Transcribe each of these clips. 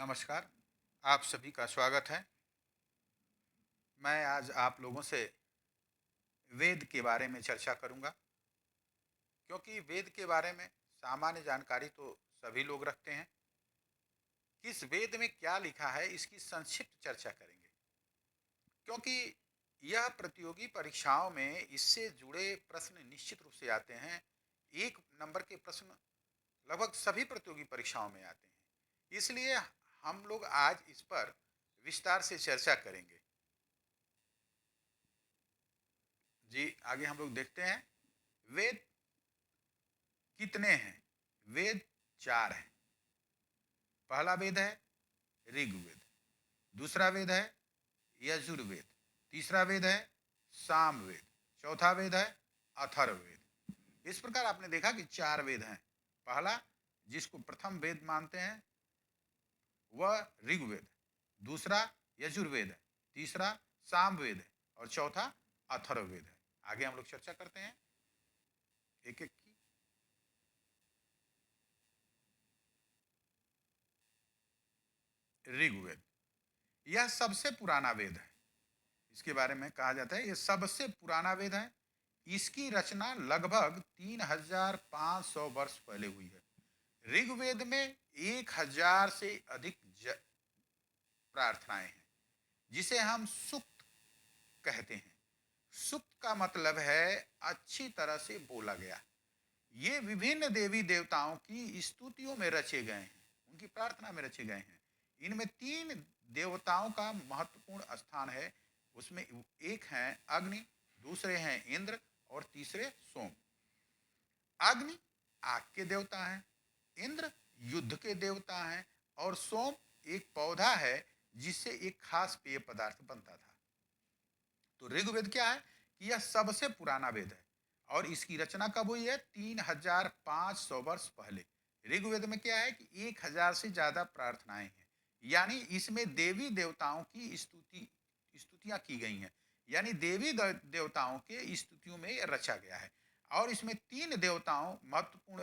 नमस्कार। आप सभी का स्वागत है। मैं आज आप लोगों से वेद के बारे में चर्चा करूंगा, क्योंकि वेद के बारे में सामान्य जानकारी तो सभी लोग रखते हैं। किस वेद में क्या लिखा है, इसकी संक्षिप्त चर्चा करेंगे, क्योंकि यह प्रतियोगी परीक्षाओं में इससे जुड़े प्रश्न निश्चित रूप से आते हैं। एक नंबर के प्रश्न लगभग सभी प्रतियोगी परीक्षाओं में आते हैं, इसलिए हम लोग आज इस पर विस्तार से चर्चा करेंगे। जी, आगे हम लोग देखते हैं। वेद कितने हैं? वेद चार हैं। पहला वेद है ऋग्वेद, दूसरा वेद है यजुर्वेद, तीसरा वेद है सामवेद, चौथा वेद है अथर्ववेद। इस प्रकार आपने देखा कि चार वेद हैं। पहला, जिसको प्रथम वेद मानते हैं, वह ऋग्वेद, दूसरा यजुर्वेद है, तीसरा सामवेद है और चौथा अथर्ववेद है। आगे हम लोग चर्चा करते हैं एक एक की। ऋग्वेद यह सबसे पुराना वेद है। इसके बारे में कहा जाता है, यह सबसे पुराना वेद है। इसकी रचना लगभग 3500 वर्ष पहले हुई है। ऋग्वेद में 1000 से अधिक प्रार्थनाएं हैं, जिसे हम सुक्त कहते हैं। सुक्त का मतलब है अच्छी तरह से बोला गया। ये विभिन्न देवी देवताओं की स्तुतियों में रचे गए हैं, उनकी प्रार्थना में रचे गए हैं। इनमें तीन देवताओं का महत्वपूर्ण स्थान है। उसमें एक हैं अग्नि, दूसरे हैं इंद्र और तीसरे सोम। अग्नि आग के देवता हैं, इंद्र युद्ध के देवता हैं और सोम एक पौधा है जिससे एक खास पेय पदार्थ बनता था। तो ऋग्वेद क्या है कि यह सबसे पुराना वेद है और इसकी रचना कब हुई है? 3500 वर्ष पहले। ऋग्वेद में क्या है कि 1000 से ज्यादा प्रार्थनाएं हैं, यानी इसमें देवी देवताओं की स्तुतियां की गई हैं, यानी देवी देवताओं के स्तुतियों में यह रचा गया है। और इसमें तीन देवताओं महत्वपूर्ण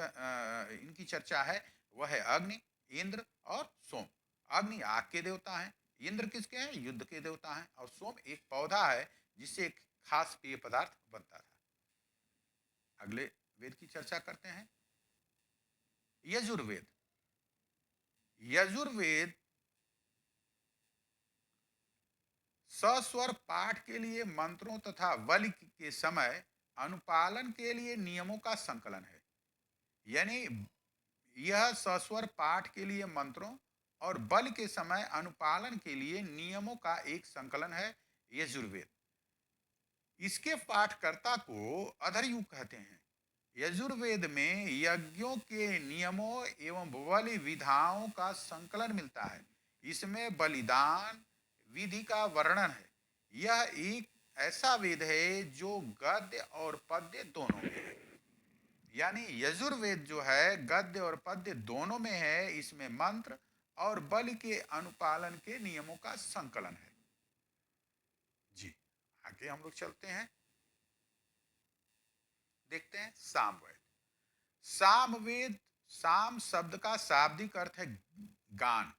इनकी चर्चा है, वह है अग्नि, इंद्र और सोम। अग्नि आग के देवता हैं, इंद्र किसके हैं? युद्ध के देवता हैं, और सोम एक पौधा है जिससे एक खास पेय पदार्थ बनता था। अगले वेद की चर्चा करते हैं, यजुर्वेद। यजुर्वेद सस्वर पाठ के लिए मंत्रों तथा बलि के समय अनुपालन के लिए नियमों का संकलन है। यानी यह सस्वर पाठ के लिए मंत्रों और बल के समय अनुपालन के लिए नियमों का एक संकलन है यजुर्वेद। इसके पाठकर्ता को अधर्युग कहते हैं। यजुर्वेद में यज्ञों के नियमों एवं बलि विधाओं का संकलन मिलता है। इसमें बलिदान विधि का वर्णन है। यह एक ऐसा वेद है जो गद्य और पद्य दोनों में है। यानी यजुर्वेद जो है गद्य और पद्य दोनों में है। इसमें मंत्र और बलि के अनुपालन के नियमों का संकलन है। जी, आगे हम लोग चलते हैं, देखते हैं सामवेद। सामवेद, साम शब्द का शाब्दिक अर्थ है गान,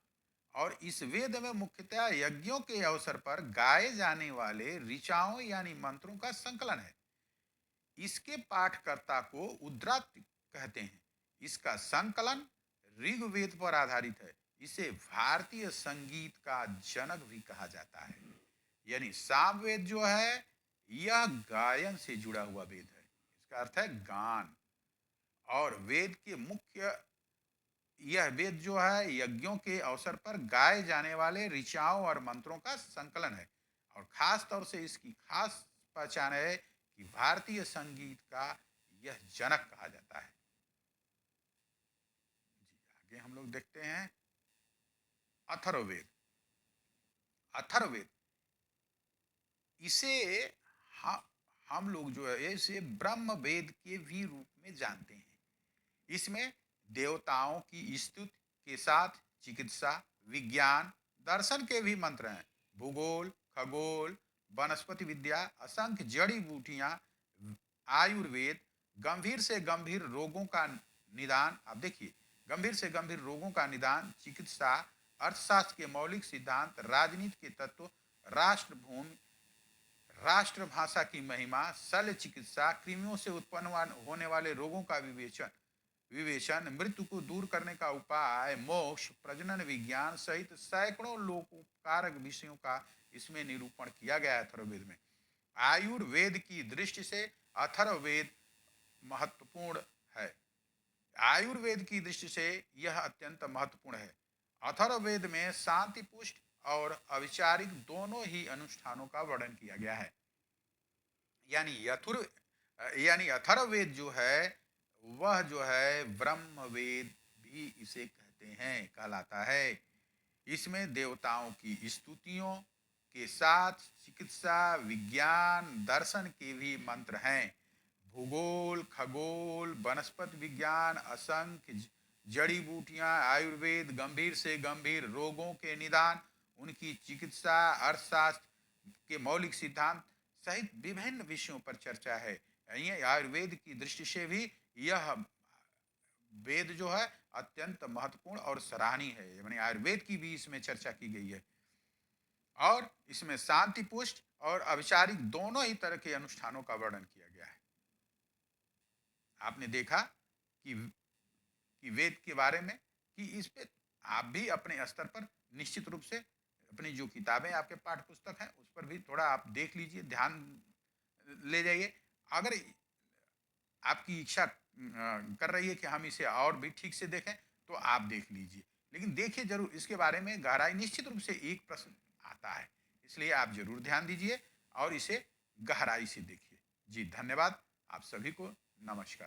और इस वेद में मुख्यतः यज्ञों के अवसर पर गाए जाने वाले ऋचाओं यानी मंत्रों का संकलन है। इसके पाठकर्ता को उद्रात कहते हैं। इसका संकलन ऋग्वेद पर आधारित है। इसे भारतीय संगीत का जनक भी कहा जाता है। यानी सामवेद जो है यह गायन से जुड़ा हुआ वेद है। इसका अर्थ है गान। और वेद के मुख्य, यह वेद जो है यज्ञों के अवसर पर गाए जाने वाले ऋचाओं और मंत्रों का संकलन है। और खास तौर से इसकी खास पहचान है कि भारतीय संगीत का यह जनक कहा जाता है। जी, आगे हम लोग देखते हैं अथर्ववेद। अथर्ववेद इसे हम लोग जो है इसे ब्रह्म वेद के भी रूप में जानते हैं। इसमें देवताओं की स्तुति के साथ चिकित्सा, विज्ञान, दर्शन के भी मंत्र हैं। भूगोल, खगोल, वनस्पति विद्या, असंख्य जड़ी बूटियां, आयुर्वेद, गंभीर से गंभीर रोगों का निदान। आप देखिए, गंभीर से गंभीर रोगों का निदान, चिकित्सा, अर्थशास्त्र के मौलिक सिद्धांत, राजनीति के तत्व, राष्ट्र भूमि, राष्ट्रभाषा की महिमा, शल्य चिकित्सा, कृमियों से उत्पन्न होने वाले रोगों का विवेचन विवेचन मृत्यु को दूर करने का उपाय, मोक्ष, प्रजनन विज्ञान सहित सैकड़ों लोकोपकारक विषयों का इसमें निरूपण किया गया है अथर्ववेद में। आयुर्वेद की दृष्टि से अथर्ववेद महत्वपूर्ण है। आयुर्वेद की दृष्टि से यह अत्यंत महत्वपूर्ण है। अथर्ववेद में शांति पुष्ट और अविचारिक दोनों ही अनुष्ठानों का वर्णन किया गया है। यानी यथुर यानी अथर्ववेद जो है वह जो है ब्रह्म वेद भी इसे कहते हैं, कहलाता है। इसमें देवताओं की स्तुतियों के साथ चिकित्सा, विज्ञान, दर्शन के भी मंत्र हैं। भूगोल, खगोल, वनस्पति विज्ञान, असंख्य जड़ी बूटियां, आयुर्वेद, गंभीर से गंभीर रोगों के निदान, उनकी चिकित्सा, अर्थशास्त्र के मौलिक सिद्धांत सहित विभिन्न विषयों पर चर्चा है। ये आयुर्वेद की दृष्टि से भी यह वेद जो है अत्यंत महत्वपूर्ण और सराहनीय है। यानी आयुर्वेद की भी इसमें चर्चा की गई है और इसमें शांति पुष्ट और अविचारिक दोनों ही तरह के अनुष्ठानों का वर्णन किया गया है। आपने देखा कि वेद के बारे में कि इस पे आप भी अपने स्तर पर निश्चित रूप से अपनी जो किताबें आपके पाठ्य पुस्तक हैं उस पर भी थोड़ा आप देख लीजिए, ध्यान ले जाइए। अगर आपकी इच्छा कर रही है कि हम इसे और भी ठीक से देखें तो आप देख लीजिए, लेकिन देखिए जरूर, इसके बारे में गहराई निश्चित रूप से एक प्रश्न आता है, इसलिए आप जरूर ध्यान दीजिए और इसे गहराई से देखिए। जी धन्यवाद। आप सभी को नमस्कार।